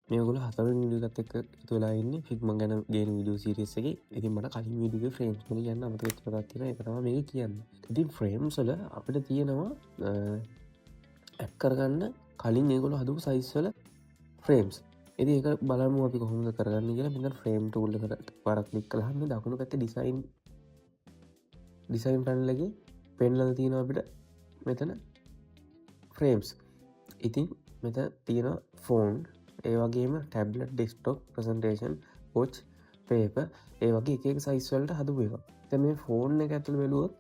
මේගොල්ලෝ හතරවෙනි වීඩියෝ එකත් එක්ක එකතු වෙලා ඉන්නේ Figma ගැන ගේන වීඩියෝ සීරීස් එකේ. ඉතින් මට කලින් වීඩියෝ එකේ ෆ්‍රේම්ස් ගැන කියන්න අමතක වෙච්ච එකක් තියෙනවා. ඒක තමයි මේක කියන්නේ. ඉතින් ෆ්‍රේම්ස් වල අපිට තියෙනවා ඇඩ් කරගන්න කලින් ඒගොල්ලෝ හදපු සයිස් වල ෆ්‍රේම්ස්. ඉතින් ඒක බලමු අපි කොහොමද කරගන්නේ කියලා. මෙතන ෆ්‍රේම් ටූල් එකට පාරක් ක්ලික් කළාම මේ දකුණු පැත්තේ ඩිසයින් පැනල් එකේ පෙන්වලා තියෙනවා අපිට මෙතන ෆ්‍රේම්ස්. ඉතින් මෙතන තියෙනවා ෆෝන්, ඒ වගේම tablet, desktop, presentation, watch, paper, ඒ වගේ එක එක සයිස් වලට හදපු එක. දැන් මේ ෆෝන් එක ඇතුළේ බැලුවොත්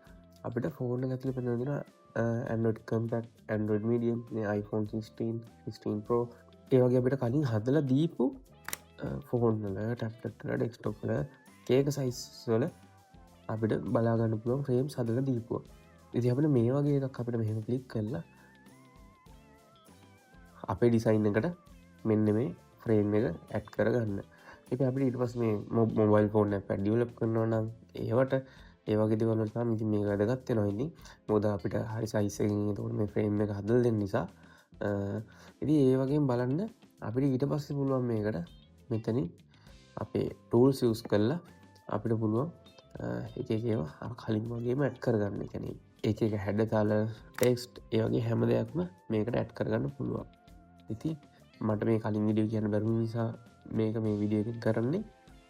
අපිට ෆෝන් එක ඇතුළේ පෙන්වනවා Android compact, Android medium, මේ iPhone 16, 16 Pro, ඒ වගේ අපිට කලින් හදලා දීපු ෆෝන් වල, ටැබ්ලට් වල, ඩෙස්ක්ටොප් වල එක සයිස් වල අපිට බලා ගන්න පුළුවන් ෆ්‍රේම්ස් හදලා දීපුවා. ඉතින් අපිට මේ වගේ එකක් අපිට මෙහෙම ක්ලික් කරලා අපේ ඩිසයින් එකට මෙන්න මේ ෆ්‍රේම් එක ඇඩ් කරගන්න. ඉතින් අපිට ඊට පස්සේ මේ මොබයිල් ෆෝන් එකක් ඩෙවලොප් කරනවා නම් ඒවට ඒ වගේ දේවල් වලට තමයි ඉතින් මේක වැදගත් වෙනවා. ඉතින් මොකද අපිට හරි සයිස් එකකින් ඒතකොට මේ ෆ්‍රේම් එක හදලා දෙන්න නිසා ඉතින් ඒ වගේම බලන්න අපිට ඊට පස්සේ පුළුවන් මේකට මෙතනින් අපේ ටූල්ස් යූස් කරලා අපිට පුළුවන් එක එක ඒවා අර කලින් වගේම ඇඩ් කරගන්න. ඒ කියන්නේ එක එක හැඩතල, ටෙක්ස්ට්, ඒ වගේ හැම දෙයක්ම මේකට ඇඩ් කරගන්න පුළුවන්. ඉතින් මට මේ කලින් වීඩියෝ කියන්න බැරුණු නිසා මේක මේ වීඩියෝ එකෙන් කරන්නේ.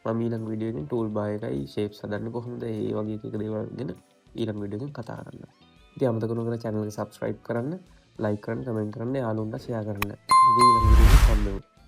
මම ඊළඟ වීඩියෝ එකෙන් ටූල් බාර් එකයි ෂේප්ස් හදන්නේ කොහොමද ඒ වගේ එක දේවල් ගැන ඊළඟ වීඩියෝ එකෙන් කතා කරන්න. ඉතින් අමතක නොකර channel එක subscribe කරන්න, like කරන්න, comment කරන්න, යාළුවන්ට share කරන්න. ඉතින් ඊළඟ වීඩියෝ එකෙන් හම්බෙමු.